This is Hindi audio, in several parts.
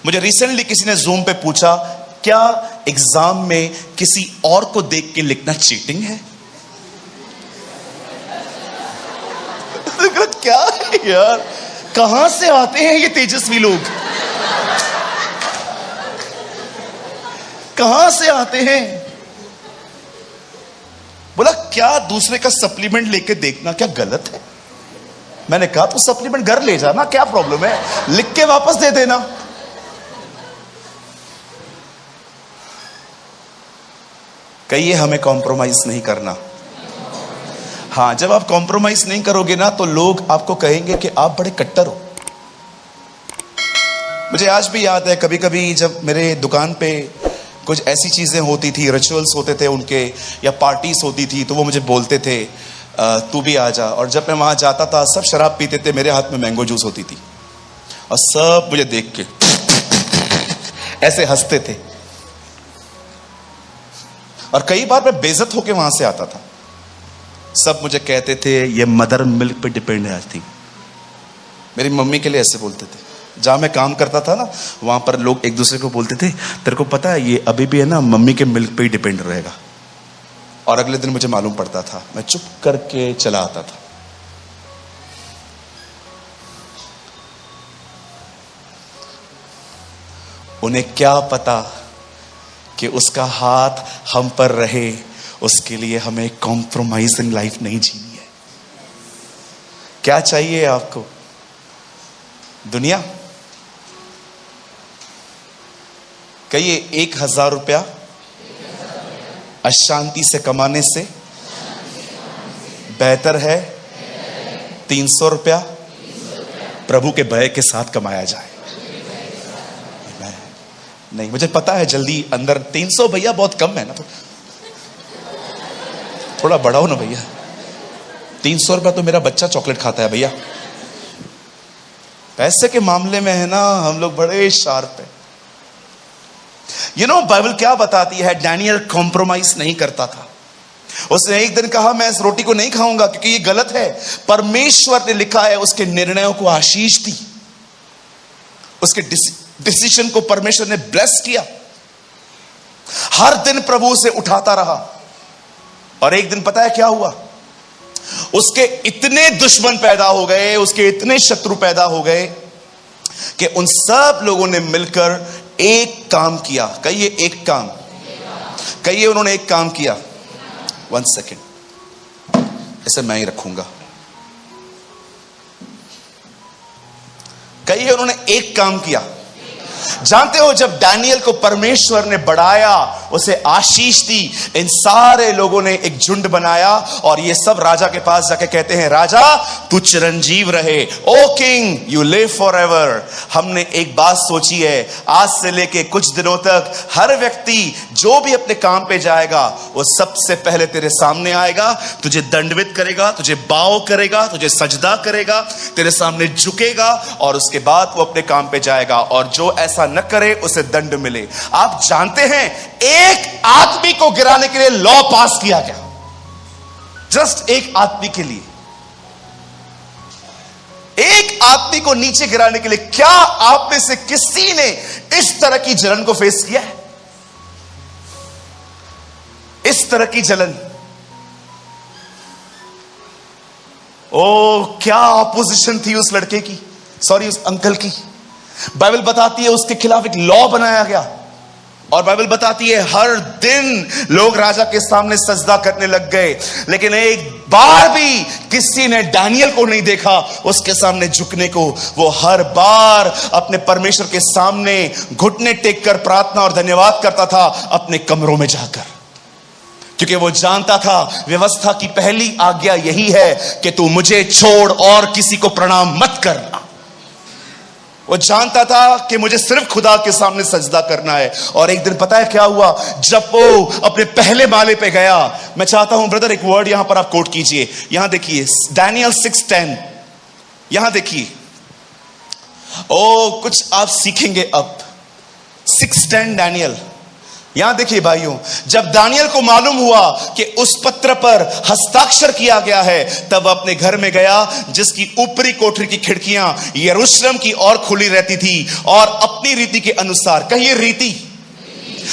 मुझे रिसेंटली किसी ने जूम पे पूछा, क्या एग्जाम में किसी और को देख के लिखना चीटिंग है? क्या है यार, कहां से आते हैं ये तेजस्वी लोग, कहां से आते हैं? बोला क्या दूसरे का सप्लीमेंट लेके देखना क्या गलत है? मैंने कहा तो सप्लीमेंट घर ले जाना, क्या प्रॉब्लम है, लिख के वापस दे देना। कहिए हमें कॉम्प्रोमाइज नहीं करना। हाँ, जब आप कॉम्प्रोमाइज नहीं करोगे ना तो लोग आपको कहेंगे कि आप बड़े कट्टर हो। मुझे आज भी याद है, कभी कभी जब मेरे दुकान पे कुछ ऐसी चीजें होती थी, रिचुअल्स होते थे उनके, या पार्टीज होती थी, तो वो मुझे बोलते थे तू भी आ जा। और जब मैं वहां जाता था सब शराब पीते थे, मेरे हाथ में मैंगो जूस होती थी और सब मुझे देख के ऐसे हंसते थे। और कई बार मैं बेइज्जत होके वहां से आता था। सब मुझे कहते थे ये मदर मिल्क पे डिपेंड है। आई थिंक मेरी मम्मी के लिए ऐसे बोलते थे। जहां मैं काम करता था ना, वहां पर लोग एक दूसरे को बोलते थे तेरे को पता है ये अभी भी है ना मम्मी के मिल्क पे ही डिपेंड रहेगा। और अगले दिन मुझे मालूम पड़ता था, मैं चुप करके चला आता था। उन्हें क्या पता कि उसका हाथ हम पर रहे, उसके लिए हमें कॉम्प्रोमाइजिंग लाइफ नहीं जीनी है। क्या चाहिए आपको? दुनिया? कहिए 1000 रुपया अशांति से कमाने से बेहतर है 300 रुपया प्रभु के भय के साथ कमाया जाए। नहीं, मुझे पता है जल्दी अंदर 300 भैया बहुत कम है ना, तो थोड़ा बढ़ाओ ना भैया। 300 रुपया तो मेरा बच्चा चॉकलेट खाता है भैया। पैसे के मामले में है ना हम लोग बड़े शार्प है। बाइबल क्या बताती है? डैनियल कॉम्प्रोमाइज नहीं करता था। उसने एक दिन कहा मैं इस रोटी को नहीं खाऊंगा क्योंकि ये गलत है। परमेश्वर ने लिखा है उसके निर्णयों को आशीष दी, उसके डिसीजन को परमेश्वर ने ब्लेस किया। हर दिन प्रभु से उठाता रहा। और एक दिन पता है क्या हुआ? उसके इतने दुश्मन पैदा हो गए, उसके इतने शत्रु पैदा हो गए कि उन सब लोगों ने मिलकर एक काम किया। कहिए एक काम। कहिए उन्होंने एक काम किया। 1 सेकेंड, इसे मैं ही रखूंगा। कहिए उन्होंने एक काम किया। जानते हो जब डैनियल को परमेश्वर ने बढ़ाया, उसे आशीष दी, इन सारे लोगों ने एक झुंड बनाया और ये सब राजा के पास जाके कहते हैं राजा तू चिरंजीव रहे, oh king you live forever. हमने एक बात सोची है, आज से लेके कुछ दिनों तक हर व्यक्ति जो भी अपने काम पे जाएगा वो सबसे पहले तेरे सामने आएगा, तुझे दंडवत करेगा, तुझे बाव करेगा, तुझे सजदा करेगा, तेरे सामने झुकेगा और उसके बाद वो अपने काम पे जाएगा। और जो ऐसा न करे उसे दंड मिले। आप जानते हैं एक आदमी को गिराने के लिए लॉ पास किया गया, जस्ट एक आदमी के लिए, एक आदमी को नीचे गिराने के लिए। क्या आप में से किसी ने इस तरह की जलन को फेस किया है? इस तरह की जलन? ओ क्या ऑपोजिशन थी उस लड़के की, सॉरी उस अंकल की। बाइबल बताती है उसके खिलाफ एक लॉ बनाया गया। और बाइबल बताती है हर दिन लोग राजा के सामने सजदा करने लग गए, लेकिन एक बार भी किसी ने डैनियल को नहीं देखा उसके सामने झुकने को। वो हर बार अपने परमेश्वर के सामने घुटने टेक कर प्रार्थना और धन्यवाद करता था अपने कमरों में जाकर, क्योंकि वो जानता था व्यवस्था की पहली आज्ञा यही है कि तू मुझे छोड़ और किसी को प्रणाम मत करना। वो जानता था कि मुझे सिर्फ खुदा के सामने सजदा करना है। और एक दिन पता है क्या हुआ? जब वो अपने पहले माले पे गया, मैं चाहता हूं ब्रदर एक वर्ड यहां पर आप कोट कीजिए। यहां देखिए डैनियल 6:10, यहां देखिए। ओ कुछ आप सीखेंगे अब। 6:10 डैनियल, यहां देखिए भाइयों, जब दानियल को मालूम हुआ कि उस पत्र पर हस्ताक्षर किया गया है, तब वह अपने घर में गया जिसकी ऊपरी कोठरी की खिड़कियां यरूशलेम की ओर खुली रहती थी, और अपनी रीति के अनुसार, कहिए रीति,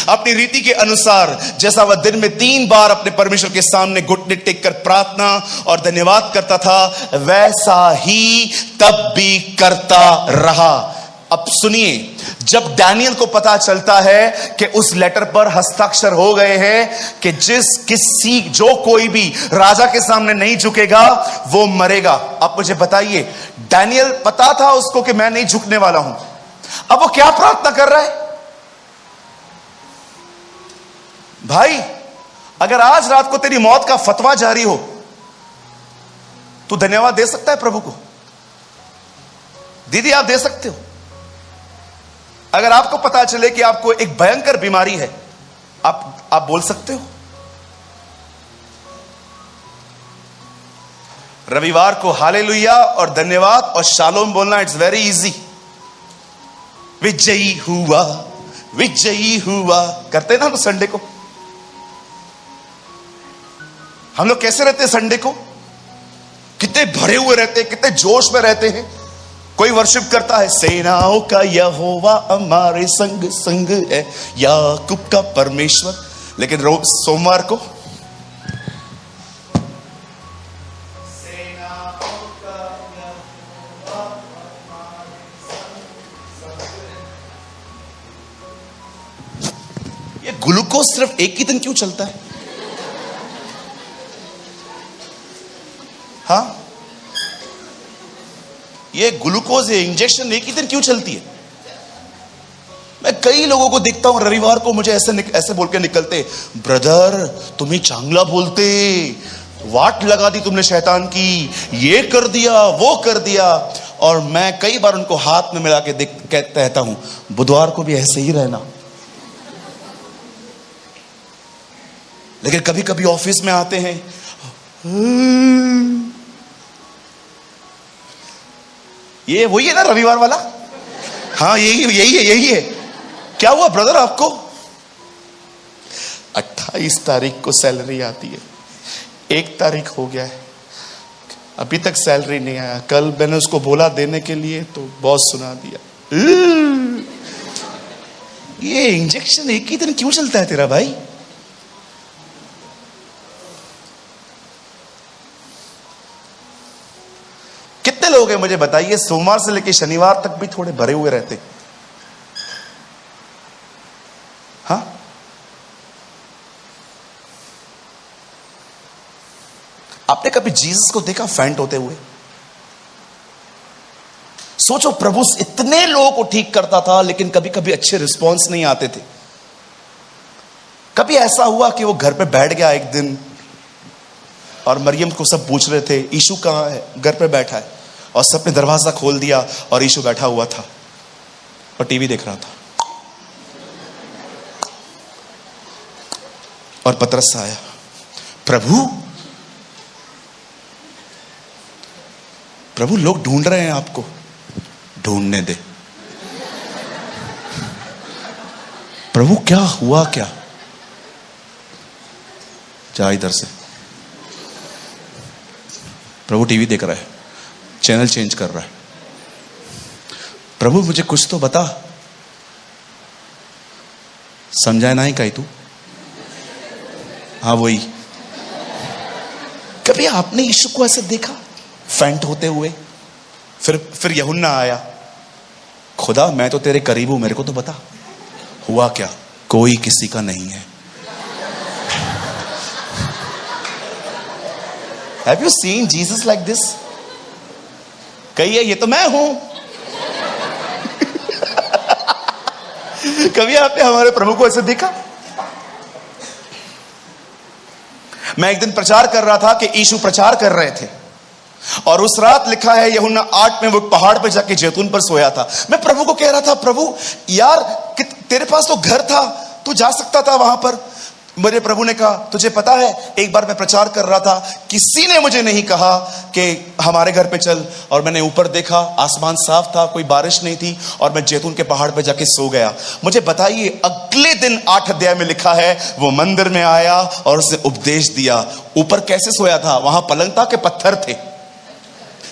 अपनी रीति के अनुसार, जैसा वह दिन में 3 बार अपने परमेश्वर के सामने घुटने टेक कर प्रार्थना और धन्यवाद करता था, वैसा ही तब भी करता रहा। अब सुनिए, जब दानियल को पता चलता है कि उस लेटर पर हस्ताक्षर हो गए हैं कि जो कोई भी राजा के सामने नहीं झुकेगा वो मरेगा। अब मुझे बताइए, दानियल पता था उसको कि मैं नहीं झुकने वाला हूं, अब वो क्या प्रार्थना कर रहा है? भाई, अगर आज रात को तेरी मौत का फतवा जारी हो, तो धन्यवाद दे सकता है प्रभु को? दीदी, आप दे सकते हो। अगर आपको पता चले कि आपको एक भयंकर बीमारी है, आप बोल सकते हो? रविवार को हालेलुया और धन्यवाद और शालोम बोलना, इट्स वेरी इजी। विजयी हुआ, विजयी हुआ करते ना हम संडे को। हम लोग कैसे रहते हैं संडे को? कितने भरे हुए रहते हैं, कितने जोश में रहते हैं। कोई वर्शिप करता है, सेनाओं का यहोवा हमारे संग संग है, याकूब का परमेश्वर। लेकिन रोज सोमवार को सेनाओं का यहोवा हमारे संग संग है। ये ग्लूकोज सिर्फ एक ही दिन क्यों चलता है? हाँ, ये ग्लूकोज, ये इंजेक्शन एक ही दिन क्यों चलती है? मैं कई लोगों को देखता हूं रविवार को मुझे ऐसे बोल के निकलते, ब्रदर तुम्हें चांगला बोलते, वाट लगा दी तुमने शैतान की, ये कर दिया वो कर दिया। और मैं कई बार उनको हाथ में मिला के कहता हूं, बुधवार को भी ऐसे ही रहना। लेकिन कभी कभी ऑफिस में आते हैं, ये वही है ना रविवार वाला? हाँ, यही है। क्या हुआ ब्रदर आपको? 28 तारीख को सैलरी आती है, 1 तारीख हो गया है, अभी तक सैलरी नहीं आया। कल मैंने उसको बोला देने के लिए तो बॉस सुना दिया। ये इंजेक्शन एक ही दिन क्यों चलता है तेरा भाई? कितने लोग हैं मुझे बताइए, सोमवार से लेकर शनिवार तक भी थोड़े भरे हुए रहते? हाँ, आपने कभी जीसस को देखा फेंट होते हुए? सोचो, प्रभु इतने लोगों को ठीक करता था, लेकिन कभी कभी अच्छे रिस्पॉन्स नहीं आते थे। कभी ऐसा हुआ कि वो घर पे बैठ गया एक दिन, और मरियम को सब पूछ रहे थे यीशु कहां है? घर पे बैठा है। और सबने दरवाजा खोल दिया और यीशु बैठा हुआ था और टीवी देख रहा था। और पतरस आया, प्रभु लोग ढूंढ रहे हैं आपको। ढूंढने दे प्रभु, क्या हुआ क्या? जा इधर से। प्रभु टीवी देख रहा है, चैनल चेंज कर रहा है। प्रभु मुझे कुछ तो बता। समझाए ना ही कही तू? हाँ वही। कभी आपने यीशु को ऐसे देखा फेंट होते हुए? फिर यूहन्ना आया, खुदा मैं तो तेरे करीब हूं, मेरे को तो बता हुआ क्या? कोई किसी का नहीं है। Have you seen Jesus like this? कहिए, ये तो मैं हूं। कभी आपने हमारे प्रभु को ऐसे देखा? मैं एक दिन प्रचार कर रहा था कि यीशु प्रचार कर रहे थे, और उस रात लिखा है यूहन्ना 8 में वो पहाड़ पे जाके जैतून पर सोया था। मैं प्रभु को कह रहा था, प्रभु यार तेरे पास तो घर था, तू जा सकता था वहां पर, मेरे प्रभु ने कहा, तुझे पता है एक बार मैं प्रचार कर रहा था, किसी ने मुझे नहीं कहा कि हमारे घर पे चल, और मैंने ऊपर देखा, आसमान साफ था, कोई बारिश नहीं थी, और मैं जैतून के पहाड़ पे जाके सो गया। मुझे बताइए, अगले दिन 8 अध्याय में लिखा है वो मंदिर में आया और उसने उपदेश दिया। ऊपर कैसे सोया था? वहां पलंग था कि पत्थर थे?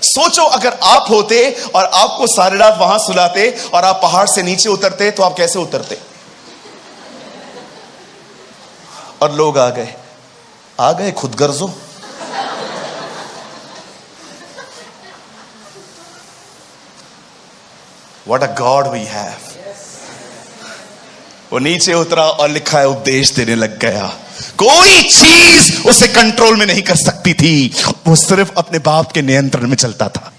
सोचो, अगर आप होते और आपको सारी रात वहां सुलाते और आप पहाड़ से नीचे उतरते तो आप कैसे उतरते? और लोग आ गए खुदगर्जों। What a God we have। वो नीचे उतरा और लिखा है उपदेश देने लग गया। कोई चीज उसे कंट्रोल में नहीं कर सकती थी, वो सिर्फ अपने बाप के नियंत्रण में चलता था।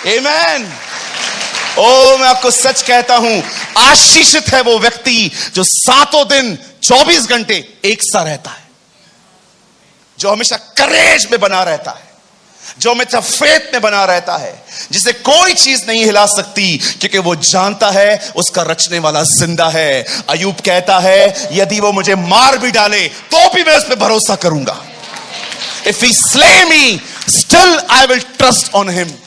आमेन। ओ, मैं आपको सच कहता हूं, आशीषित है वो व्यक्ति जो 7 दिन 24 घंटे एक सा रहता है, जो हमेशा करेज में बना रहता है, जो हमेशा फेथ में बना रहता है, जिसे कोई चीज नहीं हिला सकती, क्योंकि वो जानता है उसका रचने वाला जिंदा है। अय्यूब कहता है, यदि वो मुझे मार भी डाले तो भी मैं उस पर भरोसा करूंगा। If he slay me still I will trust on him.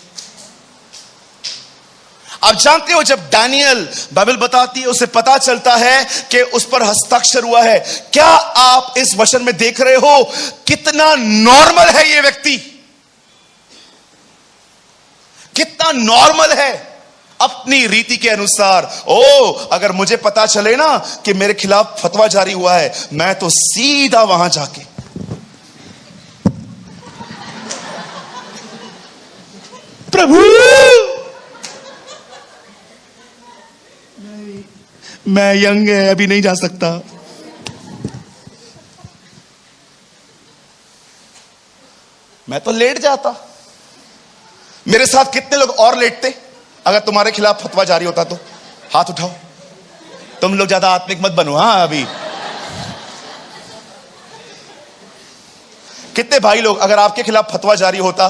आप जानते हो, जब दानियल, बाइबल बताती है, उसे पता चलता है कि उस पर हस्ताक्षर हुआ है। क्या आप इस वचन में देख रहे हो कितना नॉर्मल है ये व्यक्ति? कितना नॉर्मल है अपनी रीति के अनुसार। ओ, अगर मुझे पता चले ना कि मेरे खिलाफ फतवा जारी हुआ है, मैं तो सीधा वहां जाके, प्रभु मैं यंग है, अभी नहीं जा सकता। मैं तो लेट जाता। मेरे साथ कितने लोग और लेटते अगर तुम्हारे खिलाफ फतवा जारी होता तो? हाथ उठाओ। तुम लोग ज्यादा आत्मिक मत बनो। हां, अभी कितने भाई लोग, अगर आपके खिलाफ फतवा जारी होता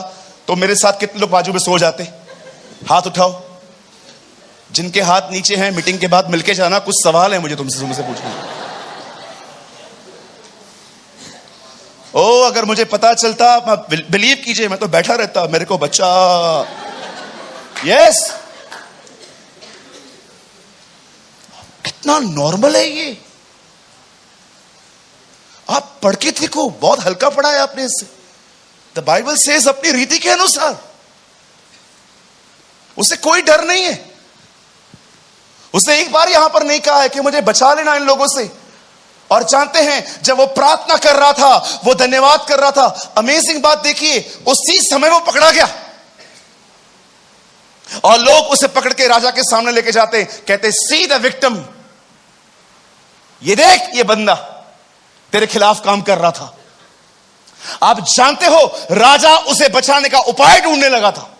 तो मेरे साथ कितने लोग बाजू में सो जाते? हाथ उठाओ। जिनके हाथ नीचे हैं, मीटिंग के बाद मिलके जाना, कुछ सवाल है मुझे तुमसे पूछना। ओ, अगर मुझे पता चलता, बिलीव कीजिए, मैं तो बैठा रहता, मेरे को बच्चा। यस, कितना नॉर्मल है ये। आप पढ़ के देखो, बहुत हल्का पढ़ा है आपने इससे। द बाइबल सेज अपनी रीति के अनुसार, उसे कोई डर नहीं है। उसने एक बार यहां पर नहीं कहा है कि मुझे बचा लेना इन लोगों से। और जानते हैं, जब वो प्रार्थना कर रहा था, वो धन्यवाद कर रहा था, अमेजिंग बात देखिए, उसी समय वो पकड़ा गया और लोग उसे पकड़ के राजा के सामने लेके जाते, कहते, सी द विक्टिम, ये देख, ये बंदा तेरे खिलाफ काम कर रहा था। आप जानते हो, राजा उसे बचाने का उपाय ढूंढने लगा था।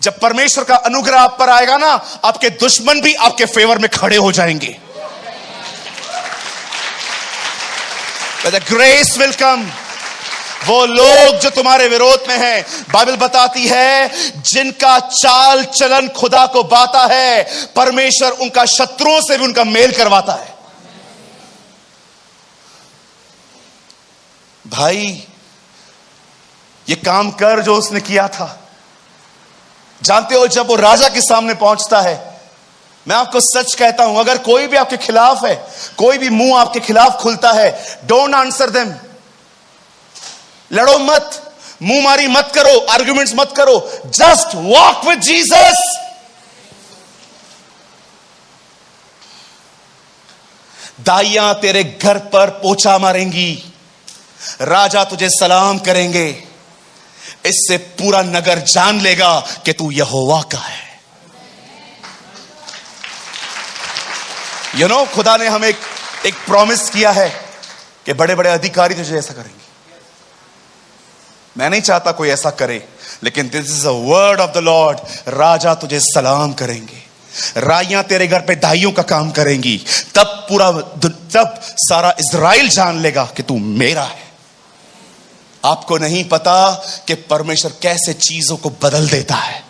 जब परमेश्वर का अनुग्रह आप पर आएगा ना, आपके दुश्मन भी आपके फेवर में खड़े हो जाएंगे। The grace will come। वो लोग जो तुम्हारे विरोध में हैं, बाइबल बताती है, जिनका चाल चलन खुदा को बाता है, परमेश्वर उनका शत्रुओं से भी उनका मेल करवाता है। भाई, ये काम कर जो उसने किया था। जानते हो, जब वो राजा के सामने पहुंचता है, मैं आपको सच कहता हूं, अगर कोई भी आपके खिलाफ है, कोई भी मुंह आपके खिलाफ खुलता है, डोंट आंसर देम। लड़ो मत, मुंह मारी मत करो, आर्गुमेंट्स मत करो, जस्ट वॉक विद जीसस। दाइयां तेरे घर पर पोछा मारेंगी, राजा तुझे सलाम करेंगे। इससे पूरा नगर जान लेगा कि तू यहोवा का है। यू नो, खुदा ने हमें एक प्रॉमिस किया है कि बड़े बड़े अधिकारी तुझे ऐसा करेंगे। मैं नहीं चाहता कोई ऐसा करे, लेकिन this is a word of the Lord. राजा तुझे सलाम करेंगे, राइयां तेरे घर पे दाइयों का काम करेंगी, तब सारा इज़राइल जान लेगा कि तू मेरा है। आपको नहीं पता कि परमेश्वर कैसे चीजों को बदल देता है,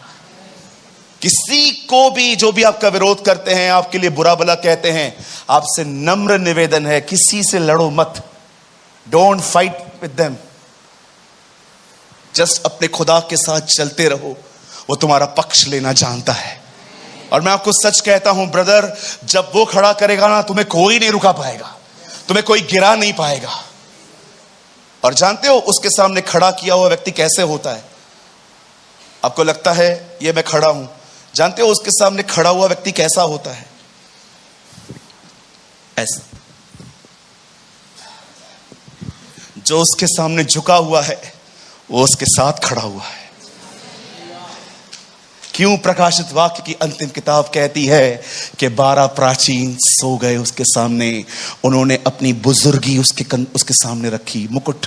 किसी को भी, जो भी आपका विरोध करते हैं, आपके लिए बुरा भला कहते हैं, आपसे नम्र निवेदन है, किसी से लड़ो मत। Don't fight with them. Just अपने खुदा के साथ चलते रहो, वो तुम्हारा पक्ष लेना जानता है। और मैं आपको सच कहता हूं ब्रदर, जब वो खड़ा करेगा ना, तुम्हें कोई नहीं रुका पाएगा, तुम्हें कोई गिरा नहीं पाएगा। और जानते हो उसके सामने खड़ा किया हुआ व्यक्ति कैसे होता है? आपको लगता है ये मैं खड़ा हूं, जानते हो उसके सामने खड़ा हुआ व्यक्ति कैसा होता है? ऐसा। जो उसके सामने झुका हुआ है वो उसके साथ खड़ा हुआ है। क्यों प्रकाशित वाक्य की अंतिम किताब कहती है कि 12 प्राचीन सो गए उसके सामने, उन्होंने अपनी बुजुर्गी उसके सामने रखी। मुकुट।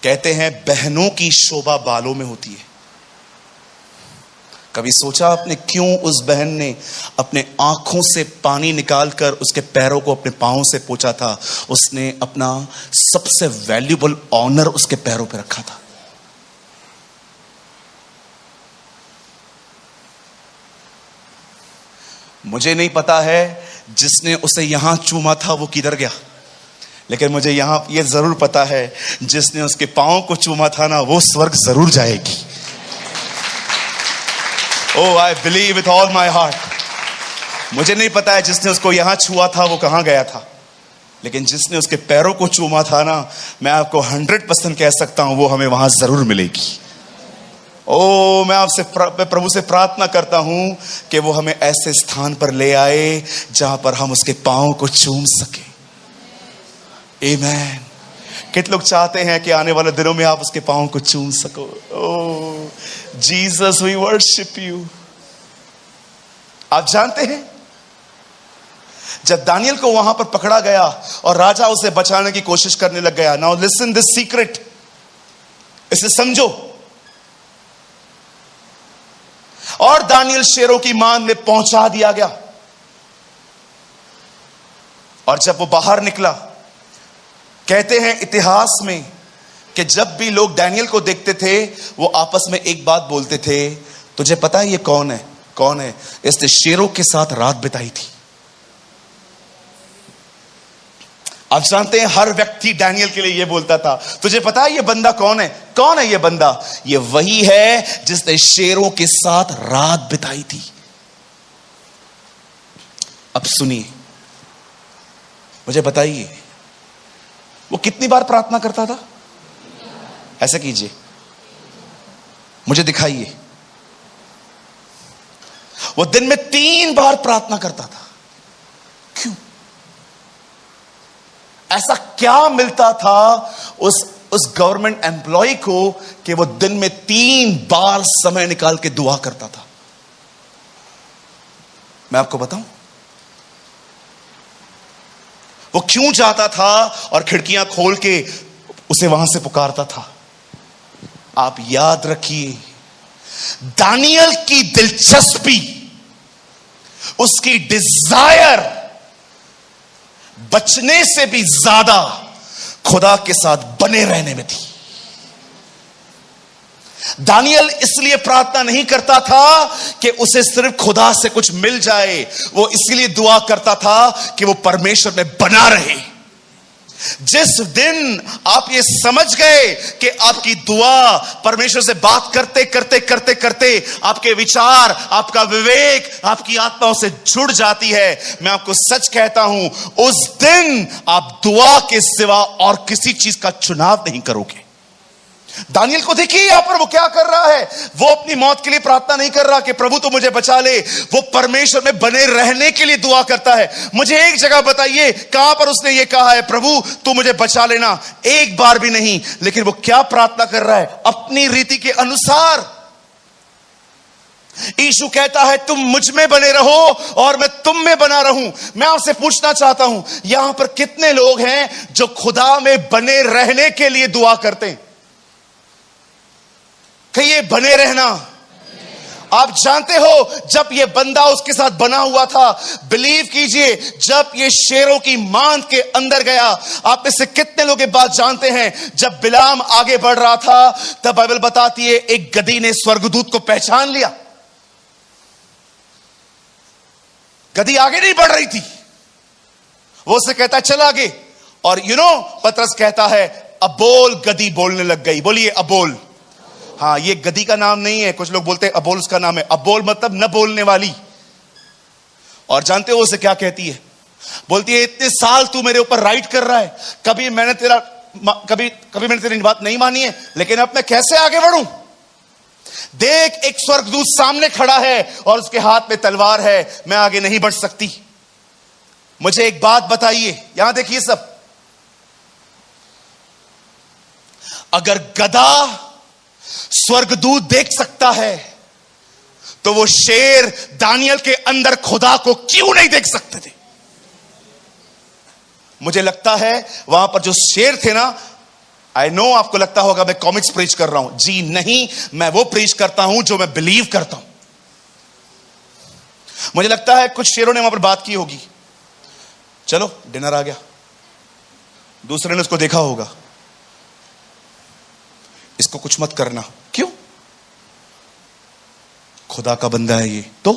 कहते हैं बहनों की शोभा बालों में होती है। कभी सोचा आपने क्यों उस बहन ने अपने आंखों से पानी निकालकर उसके पैरों को अपने पांवों से पोंछा था? उसने अपना सबसे वैल्यूबल ऑनर उसके पैरों पे रखा था। मुझे नहीं पता है जिसने उसे यहां चूमा था वो किधर गया, लेकिन मुझे यहां ये जरूर पता है जिसने उसके पांव को चूमा था ना, वो स्वर्ग जरूर जाएगी। Oh, I believe with all my heart. मुझे नहीं पता है जिसने उसको यहां छुआ था वो कहां गया था, लेकिन जिसने उसके पैरों को चूमा था ना, मैं आपको 100% कह सकता हूं वो हमें वहां जरूर मिलेगी। मैं आपसे प्रभु से प्रार्थना करता हूं कि वो हमें ऐसे स्थान पर ले आए जहां पर हम उसके पांव को चूम सके। आमीन। कितने लोग चाहते हैं कि आने वाले दिनों में आप उसके पांव को चूम सको? Jesus, we worship you. आप जानते हैं जब दानियल को वहां पर पकड़ा गया और राजा उसे बचाने की कोशिश करने लग गया, नाउ लिसन दिस सीक्रेट, इसे समझो। और दानियल शेरों की मान में पहुंचा दिया गया, और जब वो बाहर निकला, कहते हैं इतिहास में कि जब भी लोग दानियल को देखते थे वो आपस में एक बात बोलते थे, तुझे पता है ये कौन है? कौन है? इसने शेरों के साथ रात बिताई थी। आप जानते हैं हर व्यक्ति दानियल के लिए ये बोलता था, तुझे पता है ये बंदा कौन है? कौन है ये बंदा? ये वही है जिसने शेरों के साथ रात बिताई थी। अब सुनिए, मुझे बताइए वो कितनी बार प्रार्थना करता था? ऐसा कीजिए, मुझे दिखाइए। वो दिन में 3 बार प्रार्थना करता था। क्यों? ऐसा क्या मिलता था उस गवर्नमेंट एम्प्लॉय को कि वो दिन में 3 बार समय निकाल के दुआ करता था? मैं आपको बताऊं वो क्यों जाता था और खिड़कियां खोल के उसे वहां से पुकारता था? आप याद रखिए, दानियल की दिलचस्पी, उसकी डिजायर बचने से भी ज्यादा खुदा के साथ बने रहने में थी। दानियल इसलिए प्रार्थना नहीं करता था कि उसे सिर्फ खुदा से कुछ मिल जाए, वो इसलिए दुआ करता था कि वो परमेश्वर में बना रहे। जिस दिन आप ये समझ गए कि आपकी दुआ परमेश्वर से बात करते करते करते करते आपके विचार, आपका विवेक, आपकी आत्माओं से जुड़ जाती है, मैं आपको सच कहता हूं, उस दिन आप दुआ के सिवा और किसी चीज का चुनाव नहीं करोगे। दानियल को देखिए यहां पर वो क्या कर रहा है। वो अपनी मौत के लिए प्रार्थना नहीं कर रहा कि प्रभु तू मुझे बचा ले, वो परमेश्वर में बने रहने के लिए दुआ करता है। मुझे एक जगह बताइए कहां पर उसने ये कहा है प्रभु तू मुझे बचा लेना? एक बार भी नहीं। लेकिन वो क्या प्रार्थना कर रहा है? अपनी रीति के अनुसार। यीशु कहता है तुम मुझ में बने रहो और मैं तुम में बना रहूं। मैं आपसे पूछना चाहता हूं, यहां पर कितने लोग हैं जो खुदा में बने रहने के लिए दुआ करते हैं? कहिए बने रहना। आप जानते हो जब ये बंदा उसके साथ बना हुआ था, बिलीव कीजिए, जब ये शेरों की मांद के अंदर गया, आप में से कितने लोग ये बात जानते हैं, जब बिलाम आगे बढ़ रहा था तब बाइबल बताती है एक गधी ने स्वर्गदूत को पहचान लिया। गधी आगे नहीं बढ़ रही थी, वो उसे कहता चल आगे, और पतरस कहता है अबोल गधी बोलने लग गई। बोलिए अबोल। हाँ, ये गधी का नाम नहीं है, कुछ लोग बोलते हैं अबोल उसका नाम है। अबोल मतलब न बोलने वाली। और जानते हो उसे क्या कहती है? बोलती है इतने साल तू मेरे ऊपर राइट कर रहा है, कभी मैंने तेरी बात नहीं मानी है, लेकिन अब मैं कैसे आगे बढ़ूं? देख, एक स्वर्गदूत सामने खड़ा है और उसके हाथ में तलवार है, मैं आगे नहीं बढ़ सकती। मुझे एक बात बताइए, यहां देखिए सब, अगर गधा स्वर्गदूत देख सकता है तो वो शेर दानियल के अंदर खुदा को क्यों नहीं देख सकते थे? मुझे लगता है वहां पर जो शेर थे ना, आई नो आपको लगता होगा मैं कॉमिक्स प्रीच कर रहा हूं। जी नहीं, मैं वो प्रीच करता हूं जो मैं बिलीव करता हूं। मुझे लगता है कुछ शेरों ने वहां पर बात की होगी, चलो डिनर आ गया, दूसरे ने उसको देखा होगा, इसको कुछ मत करना। क्यों? खुदा का बंदा है ये। तो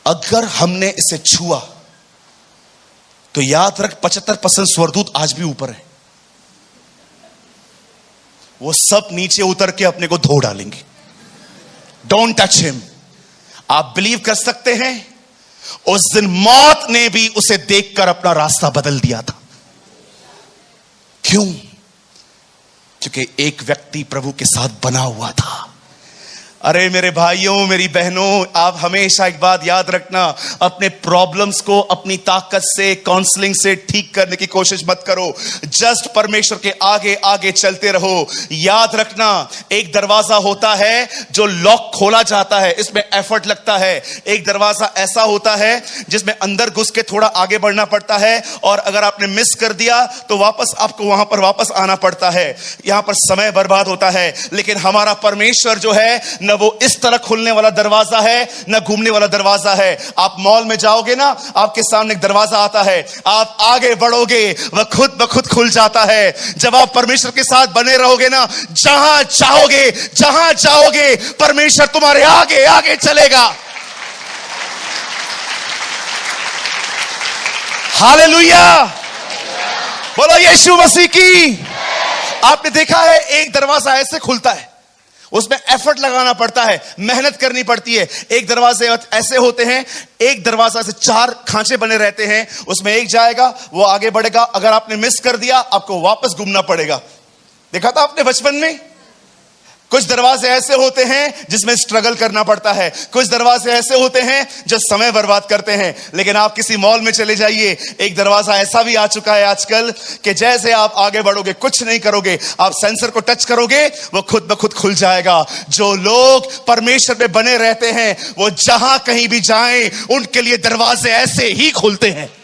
अगर हमने इसे छुआ तो याद रख 75% स्वर्गदूत आज भी ऊपर है, वो सब नीचे उतर के अपने को धो डालेंगे। Don't touch him. आप बिलीव कर सकते हैं उस दिन मौत ने भी उसे देखकर अपना रास्ता बदल दिया था। क्यों? क्योंकि एक व्यक्ति प्रभु के साथ बना हुआ था। अरे मेरे भाइयों, मेरी बहनों, आप हमेशा एक बात याद रखना, अपने प्रॉब्लम्स को अपनी ताकत से, काउंसलिंग से ठीक करने की कोशिश मत करो। जस्ट परमेश्वर के आगे आगे चलते रहो। याद रखना, एक दरवाजा होता है जो लॉक खोला जाता है, इसमें एफर्ट लगता है। एक दरवाजा ऐसा होता है जिसमें अंदर घुस के थोड़ा आगे बढ़ना पड़ता है, और अगर आपने मिस कर दिया तो वापस आपको वहां पर वापस आना पड़ता है। यहां पर समय बर्बाद होता है। लेकिन हमारा परमेश्वर जो है, न वो इस तरह खुलने वाला दरवाजा है, न घूमने वाला दरवाजा है। आप मॉल में जाओगे ना, आपके सामने एक दरवाजा आता है, आप आगे बढ़ोगे, वह खुद ब खुद खुल जाता है। जब आप परमेश्वर के साथ बने रहोगे ना, जहां चाहोगे, जहां जाओगे, परमेश्वर तुम्हारे आगे आगे चलेगा। हालेलुया, बोलो यीशु मसीह की। आपने देखा है एक दरवाजा ऐसे खुलता है, उसमें एफर्ट लगाना पड़ता है, मेहनत करनी पड़ती है। एक दरवाजे ऐसे होते हैं, एक दरवाजा से 4 खांचे बने रहते हैं, उसमें एक जाएगा, वो आगे बढ़ेगा। अगर आपने मिस कर दिया, आपको वापस घूमना पड़ेगा। देखा था आपने बचपन में? कुछ दरवाजे ऐसे होते हैं जिसमें स्ट्रगल करना पड़ता है, कुछ दरवाजे ऐसे होते हैं जो समय बर्बाद करते हैं। लेकिन आप किसी मॉल में चले जाइए, एक दरवाजा ऐसा भी आ चुका है आजकल कि जैसे आप आगे बढ़ोगे, कुछ नहीं करोगे, आप सेंसर को टच करोगे, वो खुद ब खुद खुल जाएगा। जो लोग परमेश्वर में बने रहते हैं, वो जहां कहीं भी जाएं, उनके लिए दरवाजे ऐसे ही खुलते हैं।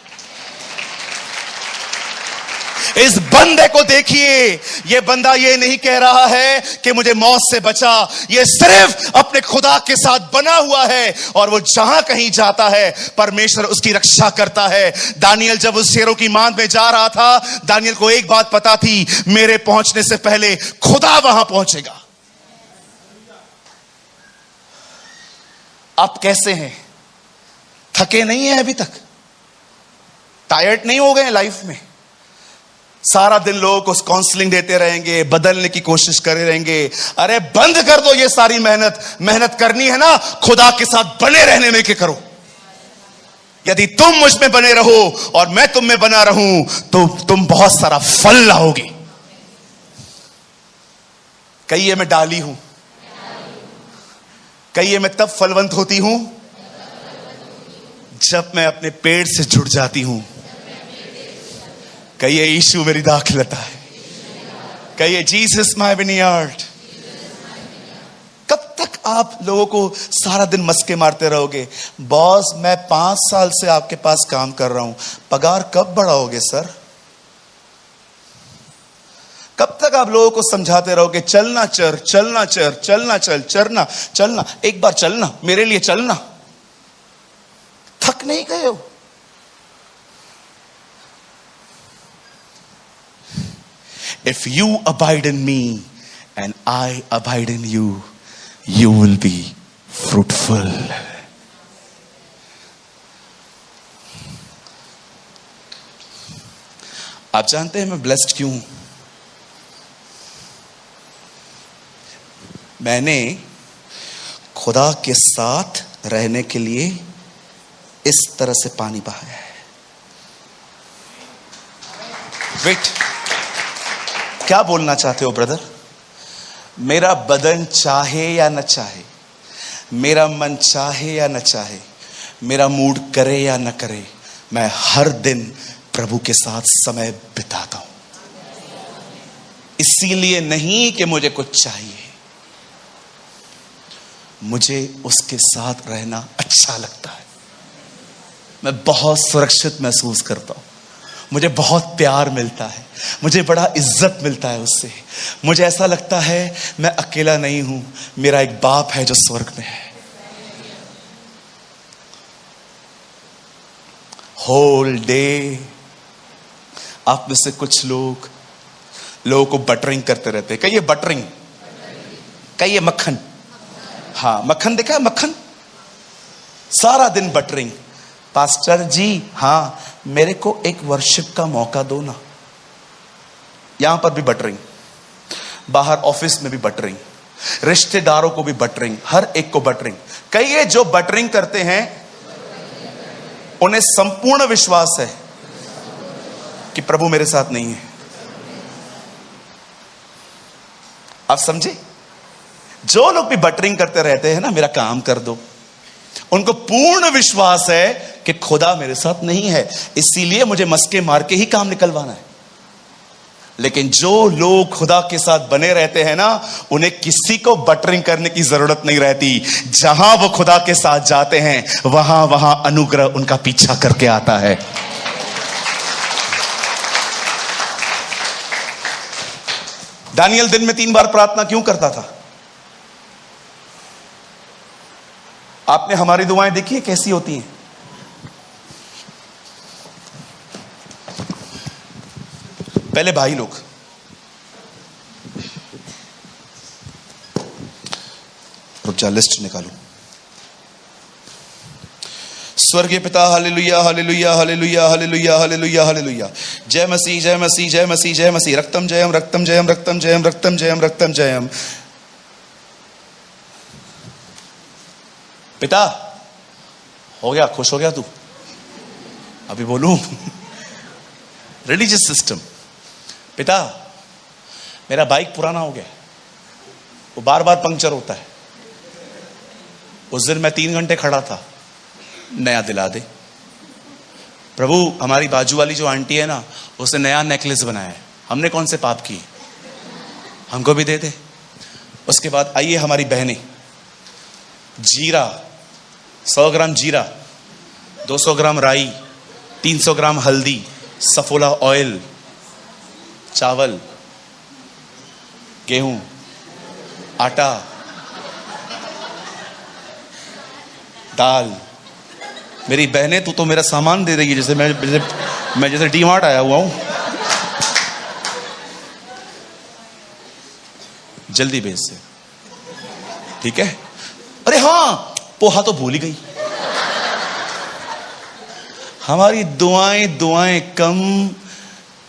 इस बंदे को देखिए, ये बंदा ये नहीं कह रहा है कि मुझे मौत से बचा, ये सिर्फ अपने खुदा के साथ बना हुआ है, और वो जहां कहीं जाता है परमेश्वर उसकी रक्षा करता है। दानियल जब उस शेरों की मांद में जा रहा था, दानियल को एक बात पता थी, मेरे पहुंचने से पहले खुदा वहां पहुंचेगा। आप कैसे हैं? थके नहीं है अभी तक? टायर्ड नहीं हो गए लाइफ में? सारा दिन लोगों को काउंसलिंग देते रहेंगे, बदलने की कोशिश कर रहेंगे। अरे बंद कर दो ये सारी मेहनत करनी है ना, खुदा के साथ बने रहने में के करो। यदि तुम मुझ में बने रहो और मैं तुम में बना रहूं, तो तुम बहुत सारा फल लाओगे। कहिए मैं डाली हूं, कहिए मैं तब फलवंत होती हूं जब मैं अपने पेड़ से जुड़ जाती हूं। कहिए यीशु मेरी दाखलता है, कहिए जीसस माय विनयार्ड। कब तक आप लोगों को सारा दिन मस्के मारते रहोगे? बॉस मैं 5 साल से आपके पास काम कर रहा हूं, पगार कब बढ़ाओगे सर? कब तक आप लोगों को समझाते रहोगे चलना चर, चलना चर, चलना चल, चरना चलना, एक बार चलना, मेरे लिए चलना? थक नहीं गए हो? If you abide in me and I abide in you, you will be fruitful. आप जानते हैं मैं ब्लेस्ड क्यों हूं? मैंने खुदा के साथ रहने के लिए इस तरह से पानी बहाया है। वेट, क्या बोलना चाहते हो ब्रदर? मेरा बदन चाहे या न चाहे, मेरा मन चाहे या न चाहे, मेरा मूड करे या न करे, मैं हर दिन प्रभु के साथ समय बिताता हूं। इसीलिए नहीं कि मुझे कुछ चाहिए, मुझे उसके साथ रहना अच्छा लगता है। मैं बहुत सुरक्षित महसूस करता हूं, मुझे बहुत प्यार मिलता है, मुझे बड़ा इज्जत मिलता है उससे। मुझे ऐसा लगता है मैं अकेला नहीं हूं, मेरा एक बाप है जो स्वर्ग में है। होल डे आप में से कुछ लोगों को बटरिंग करते रहते हैं। कहिए बटरिंग, कहिए मक्खन। हाँ, मक्खन देखा है? मक्खन सारा दिन बटरिंग। पास्टर जी, हाँ मेरे को एक वर्शिप का मौका दो ना। यहां पर भी बटरिंग, बाहर ऑफिस में भी बटरिंग, रिश्तेदारों को भी बटरिंग, हर एक को बटरिंग। कहिए जो बटरिंग करते हैं उन्हें संपूर्ण विश्वास है कि प्रभु मेरे साथ नहीं है। आप समझे? जो लोग भी बटरिंग करते रहते हैं ना, मेरा काम कर दो, उनको पूर्ण विश्वास है कि खुदा मेरे साथ नहीं है, इसीलिए मुझे मस्के मार के ही काम निकलवाना है। लेकिन जो लोग खुदा के साथ बने रहते हैं ना, उन्हें किसी को बटरिंग करने की जरूरत नहीं रहती। जहां वो खुदा के साथ जाते हैं वहां वहां अनुग्रह उनका पीछा करके आता है। दानियल दिन में 3 बार प्रार्थना क्यों करता था? आपने हमारी दुआएं देखी है कैसी होती हैं? पहले भाई लोग, रुक जा लिस्ट निकालू। स्वर्गीय पिता, hallelujah hallelujah hallelujah hallelujah hallelujah hallelujah. जय मसीह जय मसीह जय मसीह जय मसीह। रक्तम जयम रक्तम जयम रक्तम जयम रक्तम जयम रक्तम जयम। पिता, हो गया? खुश हो गया तू? अभी बोलूं? Religious system. पिता, मेरा बाइक पुराना हो गया, वो बार बार पंक्चर होता है। उस दिन मैं 3 घंटे खड़ा था, नया दिला दे। प्रभु, हमारी बाजू वाली जो आंटी है ना, उसने नया नेकलेस बनाया है, हमने कौन से पाप किए, हमको भी दे दे। उसके बाद आइए हमारी बहनें, जीरा 100 ग्राम जीरा, 200 ग्राम राई, 300 ग्राम हल्दी, सफोला ऑयल, चावल, गेहूं, आटा, दाल। मेरी बहनें, तू तो मेरा सामान दे रही है जैसे मैं जैसे डीमार्ट आया हुआ हूं। जल्दी भेज से, ठीक है? अरे हाँ, पोहा तो भूल ही गई। हमारी दुआएं कम,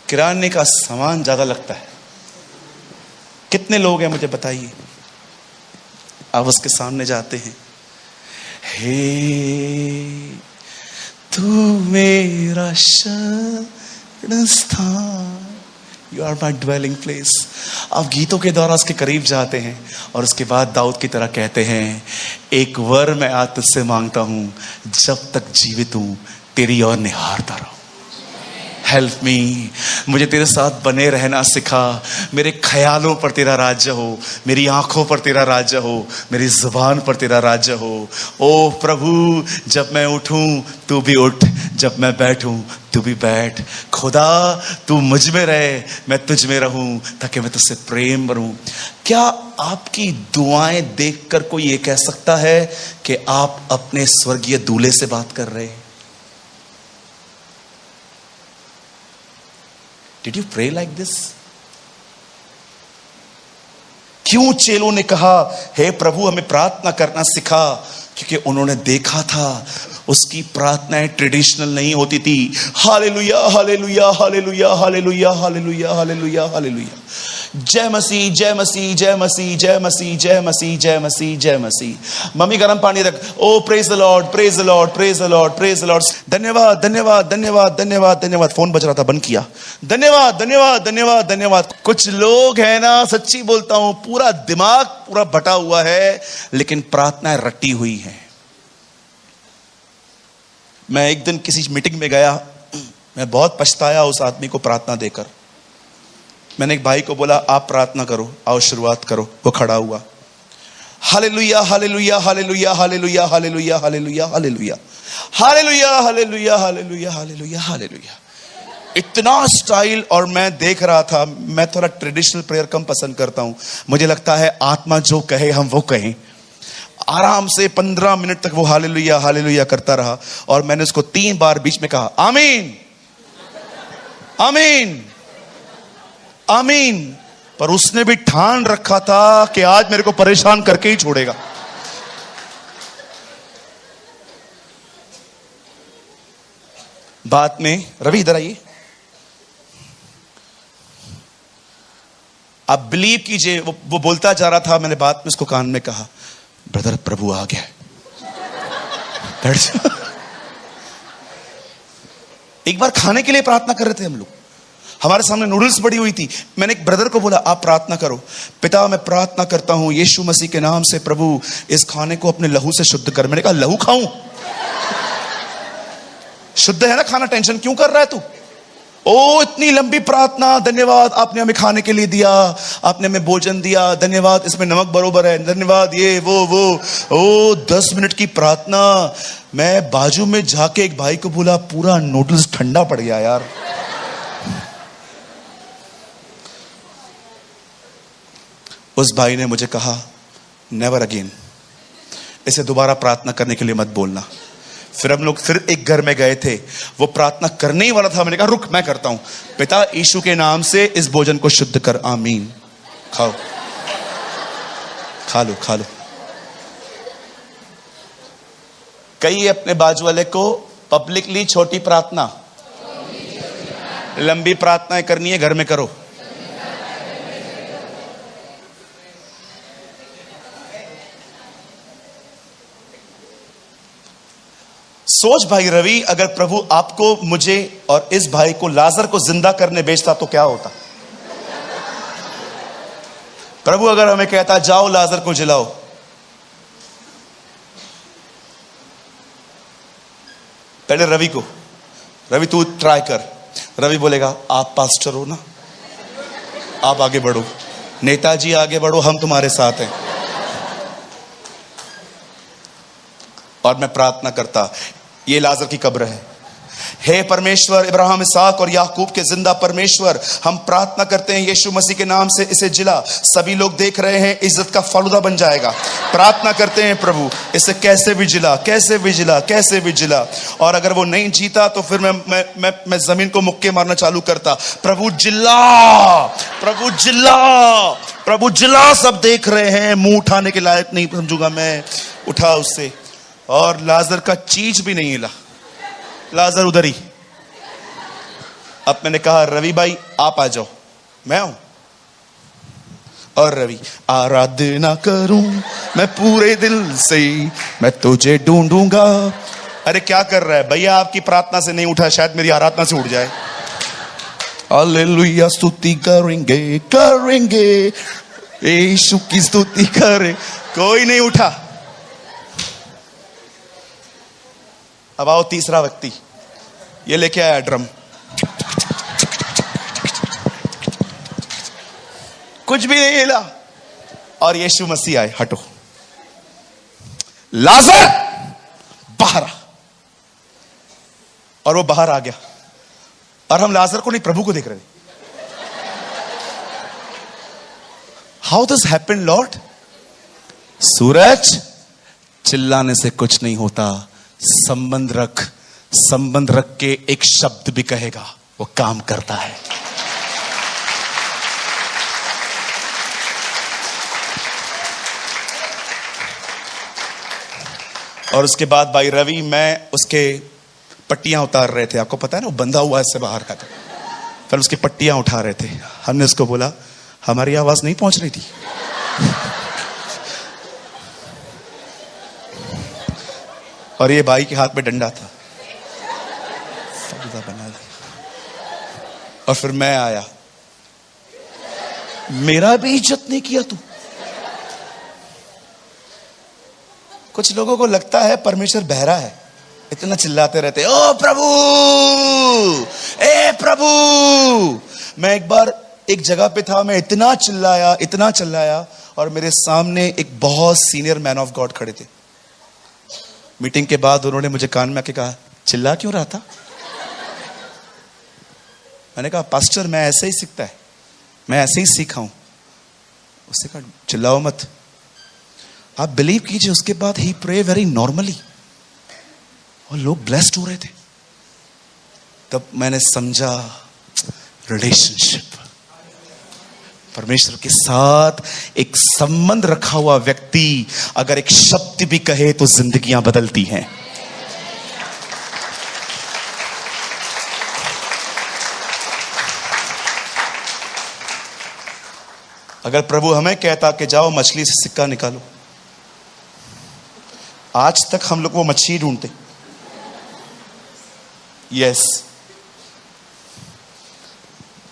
किराने का सामान ज्यादा लगता है। कितने लोग हैं मुझे बताइए, आप उसके सामने जाते हैं, हे तू मेरा शरण स्थान, you are my dwelling place. आप गीतों के द्वारा उसके करीब जाते हैं और उसके बाद दाऊद की तरह कहते हैं, एक वर मैं आज तुझसे मांगता हूं, जब तक जीवित हूं तेरी ओर निहारता रहूं। हेल्प मी, मुझे तेरे साथ बने रहना सिखा। मेरे ख्यालों पर तेरा राज्य हो, मेरी आंखों पर तेरा राज्य हो, मेरी जुबान पर तेरा राज्य हो। ओ प्रभु, जब मैं उठूं तू भी उठ, जब मैं बैठूं तू भी बैठ। खुदा तू मुझ में रहे, मैं तुझ में रहूं, ताकि मैं तुझसे प्रेम करूं। क्या आपकी दुआएं देखकर कोई ये कह सकता है कि आप अपने स्वर्गीय दूल्हे से बात कर रहे हैं? Did you pray like this? क्यों चेलों ने कहा, हे प्रभु हमें प्रार्थना करना सिखा? क्योंकि उन्होंने देखा था उसकी प्रार्थनाएं ट्रेडिशनल नहीं होती थी। Hallelujah hallelujah hallelujah hallelujah hallelujah hallelujah hallelujah, जय मसीह जय मसीह जय मसीह जय मसीह जय मसीह जय मसीह जय मसीह। मम्मी गर्म पानी रख। Oh praise the Lord praise the Lord praise the Lord praise the Lord. धन्यवाद धन्यवाद धन्यवाद धन्यवाद धन्यवाद। फोन बज रहा था, बंद किया। धन्यवाद धन्यवाद धन्यवाद धन्यवाद। कुछ लोग हैं ना, सच्ची बोलता हूं, पूरा दिमाग पूरा बटा हुआ है, लेकिन प्रार्थनाएं रटी हुई हैं। मैं एक दिन किसी मीटिंग में गया, मैं बहुत पछताया उस आदमी को प्रार्थना देकर। मैंने एक भाई को बोला, आप प्रार्थना करो, आओ शुरुआत करो। वो खड़ा हुआ, hallelujah hallelujah hallelujah hallelujah hallelujah hallelujah hallelujah hallelujah hallelujah hallelujah hallelujah hallelujah. इतना स्टाइल। और मैं देख रहा था, मैं थोड़ा ट्रेडिशनल प्रेयर कम पसंद करता हूं। मुझे लगता है आत्मा जो कहे हम वो कहें। आराम से 15 मिनट तक वो हालेलुया हालेलुया करता रहा, और मैंने उसको 3 बार बीच में कहा, आमीन आमीन आमीन। पर उसने भी ठान रखा था कि आज मेरे को परेशान करके ही छोड़ेगा। बाद में, रवि इधर आइए, आप बिलीव कीजिए, वो बोलता जा रहा था, मैंने बाद में उसको कान में कहा, ब्रदर प्रभु आ गया। एक बार खाने के लिए प्रार्थना कर रहे थे हम लोग, हमारे सामने नूडल्स पड़ी हुई थी। मैंने एक ब्रदर को बोला, आप प्रार्थना करो। पिता मैं प्रार्थना करता हूं यीशु मसीह के नाम से, प्रभु इस खाने को अपने लहू से शुद्ध कर। मैंने कहा लहू खाऊं? शुद्ध है ना खाना, टेंशन क्यों कर रहा है तू? ओ इतनी लंबी प्रार्थना, धन्यवाद आपने हमें खाने के लिए दिया, आपने हमें भोजन दिया, धन्यवाद इसमें नमक बरोबर है, धन्यवाद ये वो। ओ 10 मिनट की प्रार्थना। मैं बाजू में जाके एक भाई को बोला, पूरा नूडल्स ठंडा पड़ गया यार। उस भाई ने मुझे कहा, नेवर अगेन, इसे दोबारा प्रार्थना करने के लिए मत बोलना। फिर हम लोग फिर एक घर में गए थे, वो प्रार्थना करने ही वाला था। मैंने कहा रुक मैं करता हूं। पिता यीशु के नाम से इस भोजन को शुद्ध कर, आमीन। खाओ, खा लो खा लो। कहिए अपने बाजू वाले को, पब्लिकली छोटी प्रार्थना, लंबी प्रार्थनाएं करनी है घर में करो। सोच भाई रवि, अगर प्रभु आपको, मुझे और इस भाई को लाजर को जिंदा करने भेजता तो क्या होता? प्रभु अगर हमें कहता जाओ लाजर को जिलाओ, पहले रवि को, रवि तू ट्राई कर। रवि बोलेगा आप पास्टर हो ना, आप आगे बढ़ो, नेताजी आगे बढ़ो, हम तुम्हारे साथ हैं। और मैं प्रार्थना करता, ये लाजर की कब्र है। हे परमेश्वर, इब्राहिम, इसहाक और याकूब के जिंदा परमेश्वर, हम प्रार्थना करते हैं यीशु मसीह के नाम से इसे जिला। सभी लोग देख रहे हैं, इज्जत का फालूदा बन जाएगा। प्रार्थना करते हैं प्रभु, इसे कैसे भी जिला, कैसे भी जिला, कैसे भी जिला। और अगर वो नहीं जीता तो फिर मैं जमीन को मुक्के मारना चालू करता। प्रभु जिला, प्रभु जिला, प्रभु जिला। सब देख रहे हैं, मुंह उठाने के लायक नहीं समझूंगा मैं। उठा उससे, और लाजर का चीज भी नहीं हिला, लाजर उधर ही। अब मैंने कहा रवि भाई आप आ जाओ, मैं आऊं। और रवि, आराधना करूं मैं पूरे दिल से, मैं तुझे ढूंढूंगा। अरे क्या कर रहा है भैया, आपकी प्रार्थना से नहीं उठा, शायद मेरी आराधना से उठ जाए। हालेलुया, स्तुति करेंगे करेंगे, यीशु की स्तुति करें। कोई नहीं उठा। अब आओ तीसरा व्यक्ति, ये लेके आया ड्रम। कुछ भी नहीं हिला। और यीशु मसीह आए, हटो लाजर बाहर आ। और वो बाहर आ गया और हम लाजर को नहीं प्रभु को देख रहे थे। How this happened Lord? Suraj चिल्लाने से कुछ नहीं होता, संबंध रख के एक शब्द भी कहेगा, वो काम करता है। और उसके बाद भाई रवि, मैं उसके पट्टियां उतार रहे थे, आपको पता है ना, वो बंधा हुआ है इससे बाहर का था। फिर उसकी पट्टियां उठा रहे थे, हमने उसको बोला हमारी आवाज नहीं पहुंच रही थी। और ये भाई के हाथ में डंडा था, बना दिया। और फिर मैं आया, मेरा भी इज्जत नहीं किया तू। कुछ लोगों को लगता है परमेश्वर बहरा है, इतना चिल्लाते रहते, ओ प्रभु, ए प्रभु। मैं एक बार एक जगह पे था, मैं इतना चिल्लाया और मेरे सामने एक बहुत सीनियर मैन ऑफ गॉड खड़े थे। मीटिंग के बाद उन्होंने मुझे कान में आके कहा, चिल्ला क्यों रहा था? मैंने कहा पास्टर मैं ऐसे ही सीखता है, मैं ऐसे ही सीखा हूं। उसने कहा चिल्लाओ मत। आप बिलीव कीजिए, उसके बाद ही प्रे वेरी नॉर्मली और लोग ब्लेस्ड हो रहे थे। तब मैंने समझा रिलेशनशिप, परमेश्वर के साथ एक संबंध रखा हुआ व्यक्ति अगर एक शब्द भी कहे तो जिंदगियां बदलती हैं। अगर प्रभु हमें कहता कि जाओ मछली से सिक्का निकालो, आज तक हम लोग वो मच्छी ढूंढते। यस,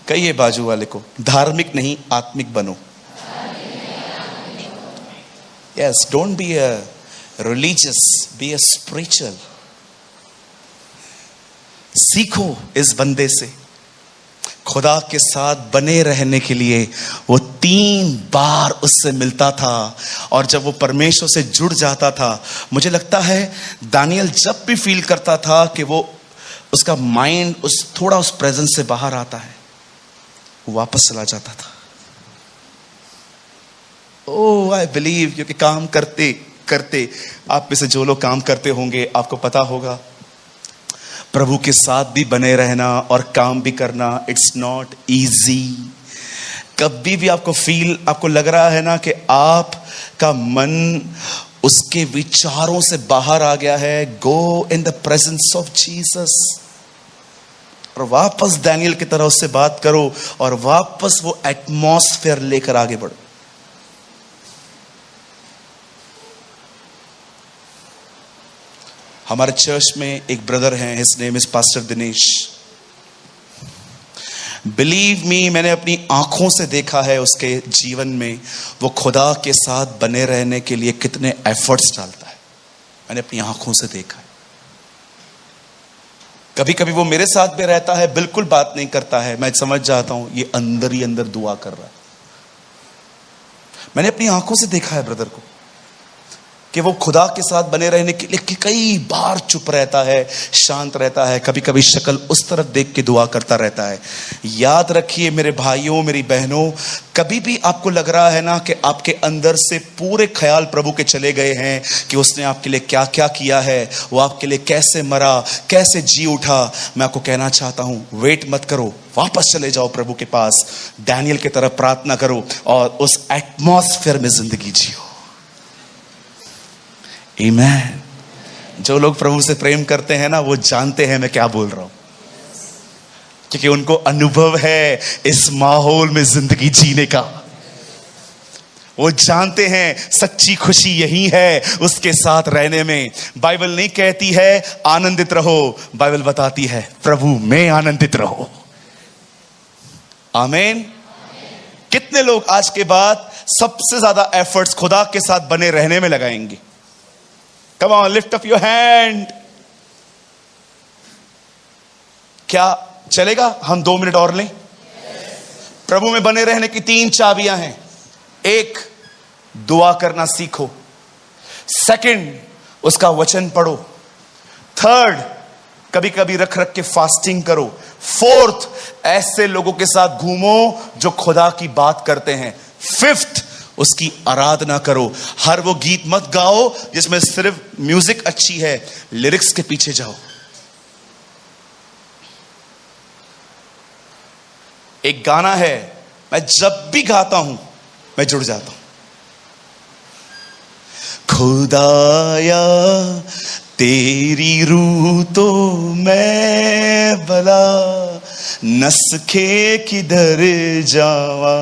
कहिए बाजू वाले को, धार्मिक नहीं आत्मिक बनो। Yes, don't be a religious, be a spiritual. सीखो इस बंदे से, खुदा के साथ बने रहने के लिए वो 3 बार उससे मिलता था। और जब वो परमेश्वर से जुड़ जाता था, मुझे लगता है दानियल जब भी फील करता था कि वो उसका माइंड थोड़ा उस प्रेजेंस से बाहर आता है, वो वापस चला जाता था। ओह आई बिलीव, क्योंकि काम करते करते आप में से जो लोग काम करते होंगे आपको पता होगा, प्रभु के साथ भी बने रहना और काम भी करना, इट्स नॉट इजी। कभी भी आपको लग रहा है ना कि आपका मन उसके विचारों से बाहर आ गया है, go in the presence of Jesus और वापस दानियल की तरह उससे बात करो और वापस वो एटमॉस्फेयर लेकर आगे बढ़ो। हमारे चर्च में एक ब्रदर हैं, his name is pastor Dinesh. Believe me, मैंने अपनी आंखों से देखा है उसके जीवन में वो खुदा के साथ बने रहने के लिए कितने एफर्ट्स डालता है। मैंने अपनी आंखों से देखा है। कभी कभी वो मेरे साथ भी रहता है, बिल्कुल बात नहीं करता है, मैं समझ जाता हूं ये अंदर ही अंदर दुआ कर रहा है। मैंने अपनी आंखों से देखा है ब्रदर को कि वो खुदा के साथ बने रहने के लिए कई बार चुप रहता है, शांत रहता है, कभी कभी शक्ल उस तरफ देख के दुआ करता रहता है। याद रखिए मेरे भाइयों, मेरी बहनों, कभी भी आपको लग रहा है ना कि आपके अंदर से पूरे ख्याल प्रभु के चले गए हैं कि उसने आपके लिए क्या क्या किया है, वो आपके लिए कैसे मरा, कैसे जी उठा, मैं आपको कहना चाहता हूं वेट मत करो, वापस चले जाओ प्रभु के पास, दानियल की तरह प्रार्थना करो और उस एटमॉस्फेयर में जिंदगी जियो। आमीन। जो लोग प्रभु से प्रेम करते हैं ना, वो जानते हैं मैं क्या बोल रहा हूं, क्योंकि उनको अनुभव है इस माहौल में जिंदगी जीने का। वो जानते हैं सच्ची खुशी यही है उसके साथ रहने में। बाइबल नहीं कहती है आनंदित रहो, बाइबल बताती है प्रभु में आनंदित रहो। आमीन। कितने लोग आज के बाद सबसे ज्यादा एफर्ट्स खुदा के साथ बने रहने में लगाएंगे? Come on, lift up your hand. क्या चलेगा हम 2 मिनट और लें? प्रभु में बने रहने की 3 चाबियां हैं। 1, दुआ करना सीखो। 2, उसका वचन पढ़ो। 3, कभी कभी रख रख के फास्टिंग करो। 4, ऐसे लोगों के साथ घूमो जो खुदा की बात करते हैं। 5, उसकी आराधना करो। हर वो गीत मत गाओ जिसमें सिर्फ म्यूजिक अच्छी है, लिरिक्स के पीछे जाओ। एक गाना है, मैं जब भी गाता हूं मैं जुड़ जाता हूं। खुदाया तेरी रूह तो मैं भला नसखे किधर जावा,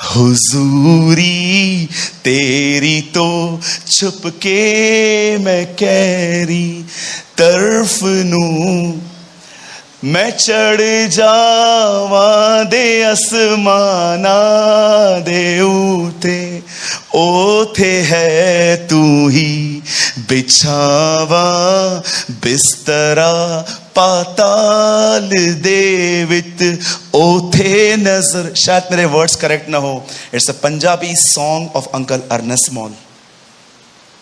हुजूरी तेरी तो छुपके मैं कैरी तरफ नू मैं चढ़ जावा दे असमाना दे उते ओथे है तू ही बिछावा बिस्तरा पाताल दे वित ओथे नजर। शायद मेरे वर्ड्स करेक्ट ना हो। It's a Punjabi song of uncle Ernest Mall.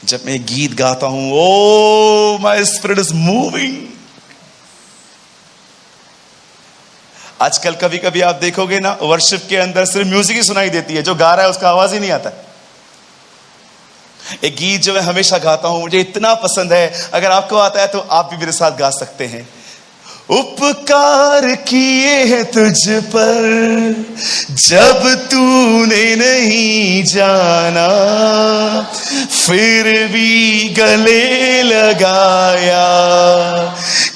जब मैं गीत गाता हूं, oh my spirit is moving. आजकल कभी कभी आप देखोगे ना, वर्शिप के अंदर सिर्फ म्यूजिक ही सुनाई देती है, जो गा रहा है उसका आवाज ही नहीं आता। एक गीत जो मैं हमेशा गाता हूं, मुझे इतना पसंद है, अगर आपको आता है तो आप भी मेरे साथ गा सकते हैं। उपकार किए हैं तुझ पर जब तूने नहीं जाना, फिर भी गले लगाया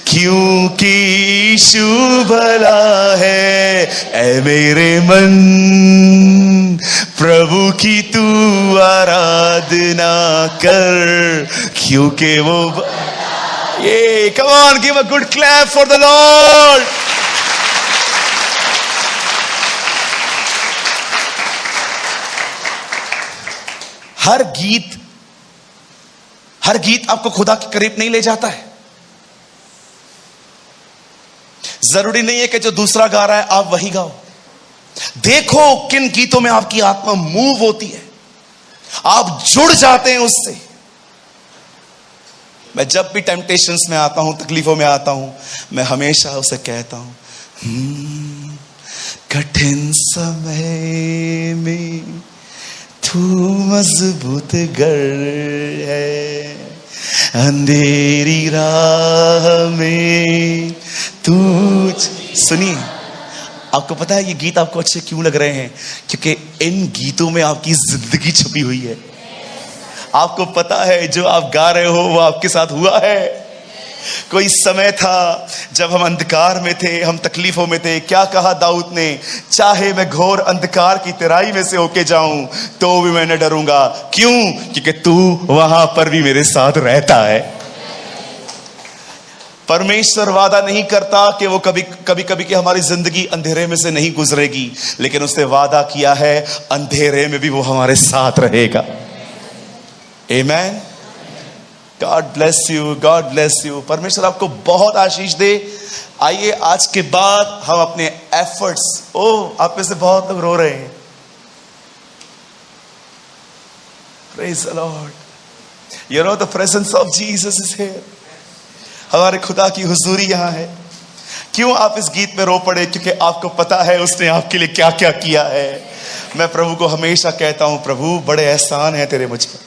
क्योंकि यीशु भला है। ऐ मेरे मन प्रभु की तू आराधना कर, क्योंकि वो ये come on, give a good clap for the Lord. हर गीत आपको खुदा के करीब नहीं ले जाता है। जरूरी नहीं है कि जो दूसरा गा रहा है आप वही गाओ। देखो किन गीतों में आपकी आत्मा मूव होती है, आप जुड़ जाते हैं उससे। मैं जब भी टेम्पटेशंस में आता हूं, तकलीफों में आता हूं, मैं हमेशा उसे कहता हूं, कठिन समय में तू मजबूत घर है, अंधेरी राह में तू। सुनिए, आपको पता है ये गीत आपको अच्छे क्यों लग रहे हैं? क्योंकि इन गीतों में आपकी जिंदगी छुपी हुई है। आपको पता है जो आप गा रहे हो वो आपके साथ हुआ है। कोई समय था जब हम अंधकार में थे, हम तकलीफों में थे। क्या कहा दाऊद ने? चाहे मैं घोर अंधकार की तराई में से होके जाऊं तो भी मैं न डरूंगा। क्यों? क्योंकि तू वहां पर भी मेरे साथ रहता है। परमेश्वर वादा नहीं करता कि वो कभी कभी कि हमारी जिंदगी अंधेरे में से नहीं गुजरेगी, लेकिन उसने वादा किया है अंधेरे में भी वो हमारे साथ रहेगा। Amen. God bless you. God bless you. परमेश्वर आपको बहुत आशीष दे। आइए आज के बाद हम अपने एफर्ट्स, आप में से बहुत लोग रो रहे हैं। Praise the Lord. You know the presence of Jesus is here. हमारे खुदा की हुजूरी यहां है। क्यों आप इस गीत में रो पड़े? क्योंकि आपको पता है उसने आपके लिए क्या क्या किया है। मैं प्रभु को हमेशा कहता हूं, प्रभु बड़े एहसान है तेरे मुझ पर,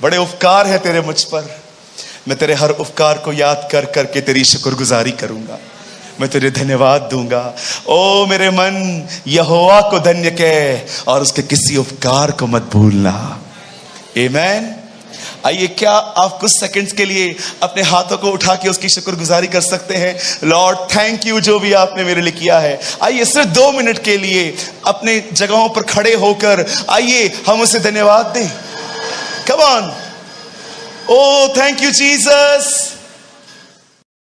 बड़े उपकार है तेरे मुझ पर। मैं तेरे हर उपकार को याद कर करके तेरी शुक्रगुजारी करूंगा, मैं तेरे धन्यवाद दूंगा। ओ मेरे मन, यहोवा को धन्य कह और उसके किसी उपकार को मत भूलना। आमीन। आइए, क्या आप कुछ सेकंड्स के लिए अपने हाथों को उठा के उसकी शुक्रगुजारी कर सकते हैं? लॉर्ड थैंक यू जो भी आपने मेरे लिए किया है। आइए सिर्फ 2 मिनट के लिए अपने जगहों पर खड़े होकर आइए हम उसे धन्यवाद दें। Come on. Oh, thank you, Jesus.